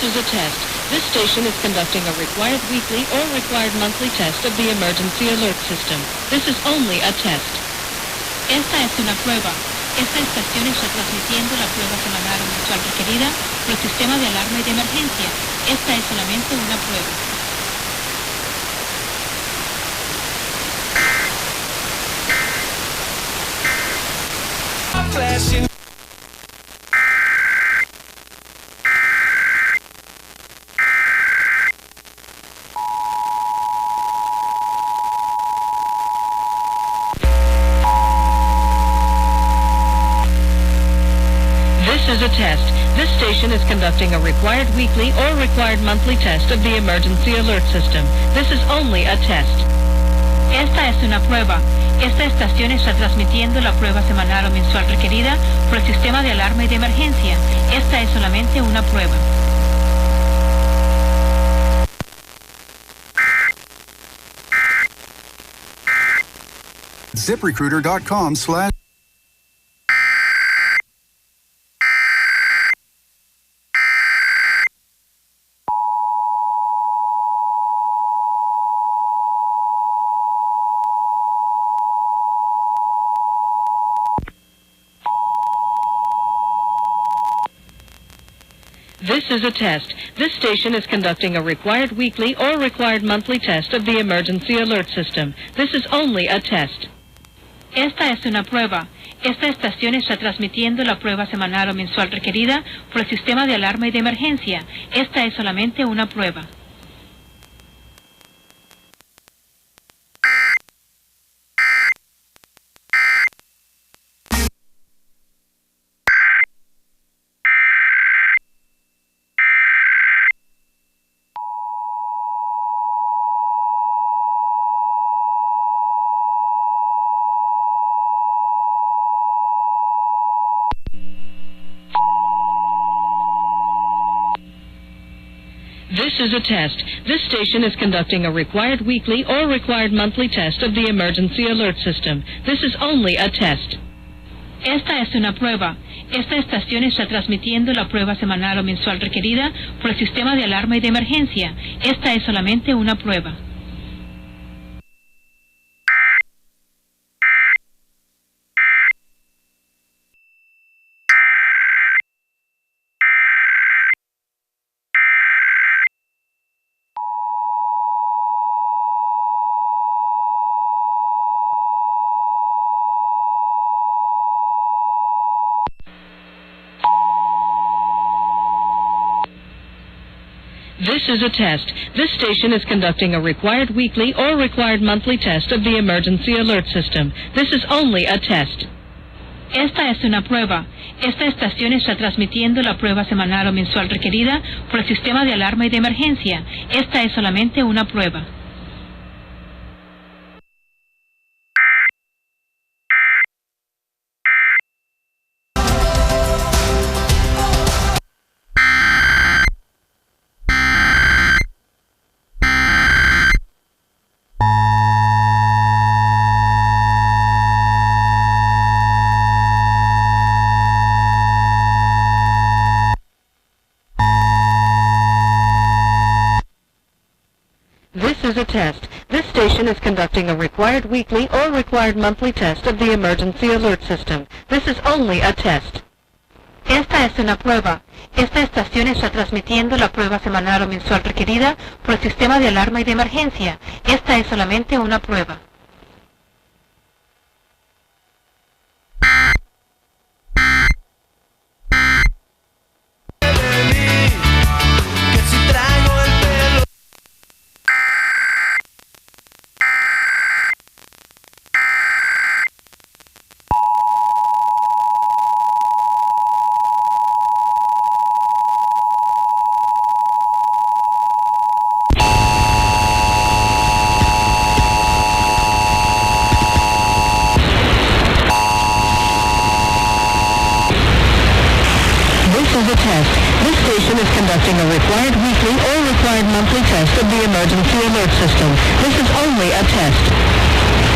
is a test. This station is conducting a required weekly or required monthly test of the emergency alert system. This is only a test. Esta es una prueba. Esta estación está transmitiendo la prueba semanal o mensual requerida por el sistema de alarma y de emergencia. Esta es solamente una prueba. This is a test. This station is conducting a required weekly or required monthly test of the emergency alert system. This is only a test. Esta es una prueba. Esta estación está transmitiendo la prueba semanal o mensual requerida por el sistema de alarma y de emergencia. Esta es solamente una prueba. ZipRecruiter.com/ This is a test. This station is conducting a required weekly or required monthly test of the emergency alert system. This is only a test. Esta es una prueba. Esta estación está transmitiendo la prueba semanal o mensual requerida por el sistema de alarma y de emergencia. Esta es solamente una prueba. This is a test. This station is conducting a required weekly or required monthly test of the emergency alert system. This is only a test. Esta es una prueba. Esta estación está transmitiendo la prueba semanal o mensual requerida por el sistema de alarma y de emergencia. Esta es solamente una prueba. This is a test. This station is conducting a required weekly or required monthly test of the emergency alert system. This is only a test. Esta es una prueba. Esta estación está transmitiendo la prueba semanal o mensual requerida por el sistema de alarma y de emergencia. Esta es solamente una prueba. This is a test. This station is conducting a required weekly or required monthly test of the emergency alert system. This is only a test. Esta es una prueba. Esta estación está transmitiendo la prueba semanal o mensual requerida por el sistema de alarma y de emergencia. Esta es solamente una prueba. conducting a required weekly or required monthly test of the emergency alert system. This is only a test.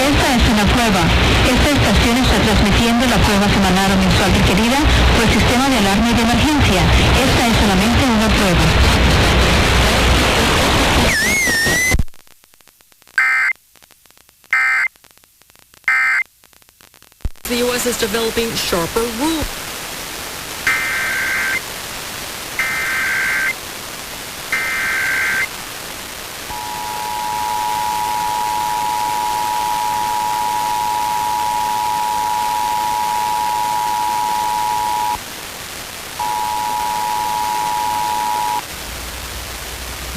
Esta es una prueba. Esta estación está transmitiendo la prueba semanal o mensual requerida por el sistema de alarma y de emergencia. Esta es solamente una prueba. The U.S. is developing sharper rules.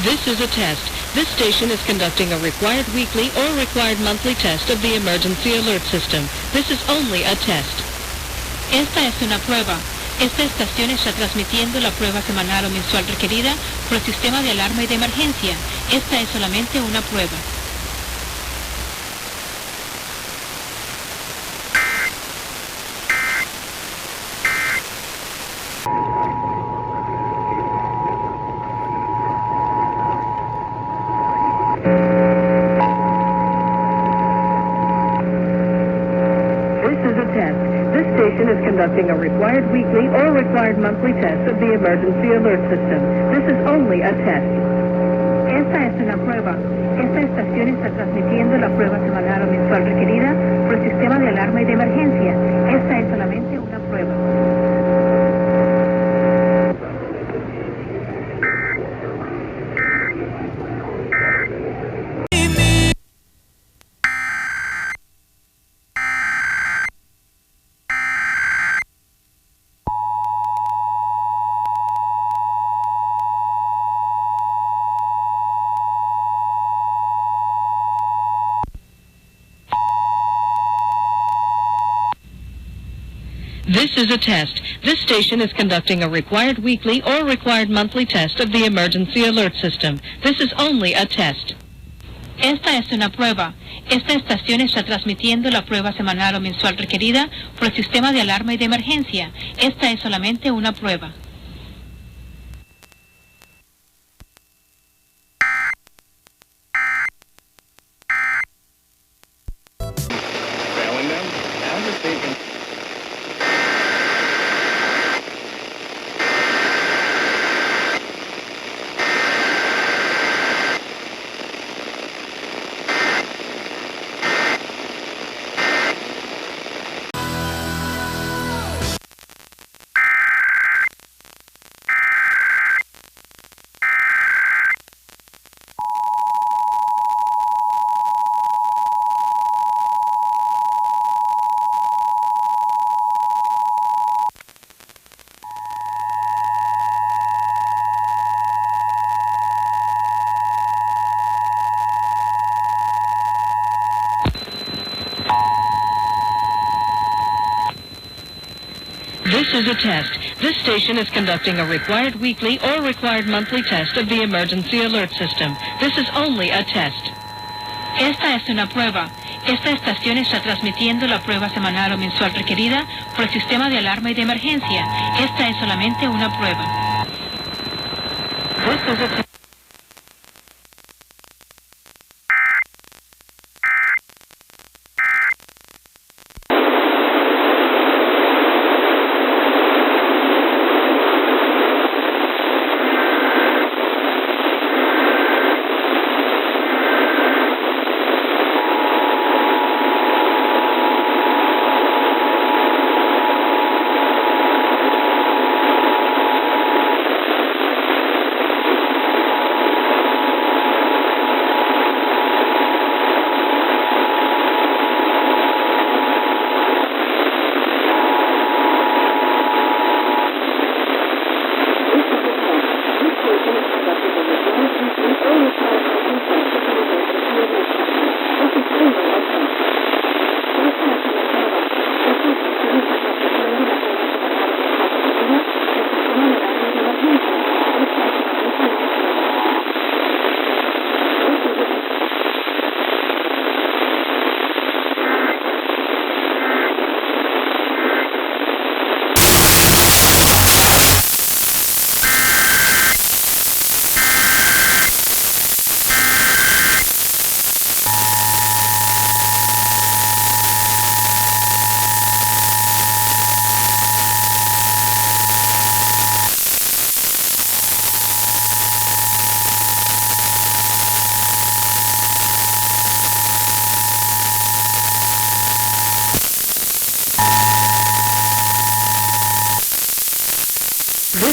This is a test. This station is conducting a required weekly or required monthly test of the emergency alert system. This is only a test. Esta es una prueba. Esta estación está transmitiendo la prueba semanal o mensual requerida por el sistema de alarma y de emergencia. Esta es solamente una prueba. This station is conducting a required weekly or required monthly test of the emergency alert system. This is only a test. Esta es una prueba. Esta estación está transmitiendo la prueba semanal o mensual requerida por el sistema de alarma y de emergencia. Esta es solamente una prueba. This is a test. This station is conducting a required weekly or required monthly test of the emergency alert system. This is only a test. Esta es una prueba. Esta estación está transmitiendo la prueba semanal o mensual requerida por el sistema de alarma y de emergencia. Esta es solamente una prueba. Trailing them, and receiving. This is a test. This station is conducting a required weekly or required monthly test of the emergency alert system. This is only a test. Esta es una prueba. Esta estación está transmitiendo la prueba semanal o mensual requerida por el sistema de alarma y de emergencia. Esta es solamente una prueba. This is a test.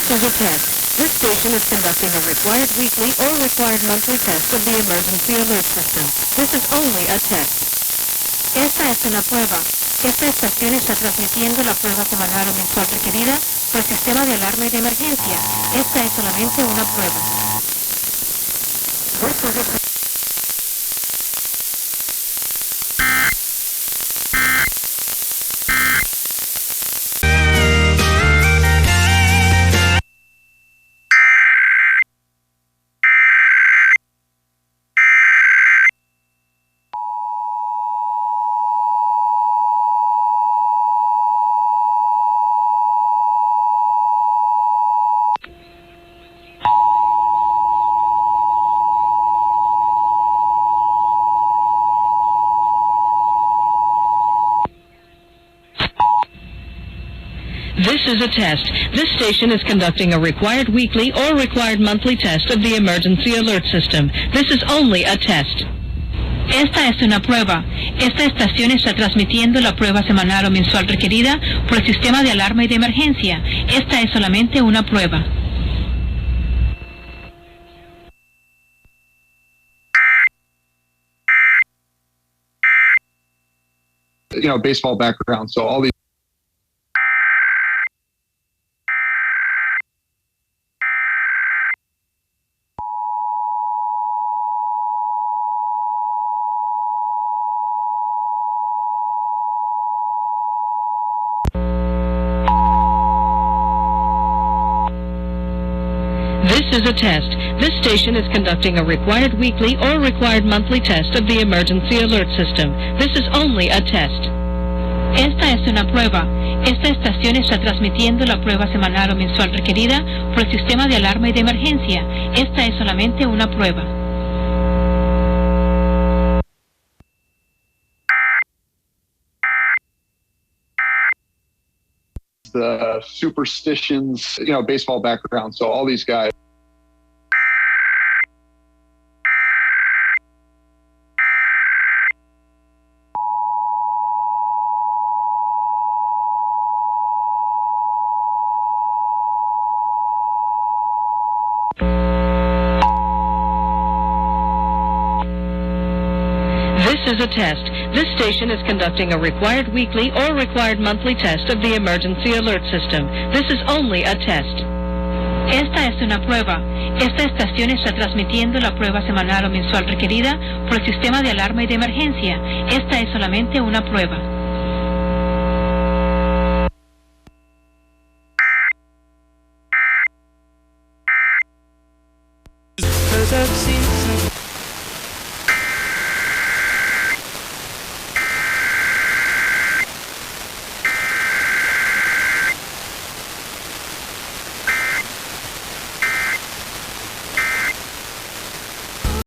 This is a test. This station is conducting a required weekly or required monthly test of the emergency alert system. This is only a test. Esta es una prueba. Esta estación está transmitiendo la prueba semanal o mensual requerida por el sistema de alarma y de emergencia. Esta es solamente una prueba. This is a test. This is a test. This station is conducting a required weekly or required monthly test of the emergency alert system. This is only a test. Esta es una prueba. Esta estación está transmitiendo la prueba semanal o mensual requerida por el sistema de alarma y de emergencia. Esta es solamente una prueba. Baseball background, so all these. This is a test. This station is conducting a required weekly or required monthly test of the emergency alert system. This is only a test. Esta es una prueba. Esta estación está transmitiendo la prueba semanal o mensual requerida por el sistema de alarma y de emergencia. Esta es solamente una prueba. The superstitions, baseball background, so all these guys. This is a test. This station is conducting a required weekly or required monthly test of the emergency alert system. This is only a test. Esta es una prueba. Esta estación está transmitiendo la prueba semanal o mensual requerida por el sistema de alarma y de emergencia. Esta es solamente una prueba.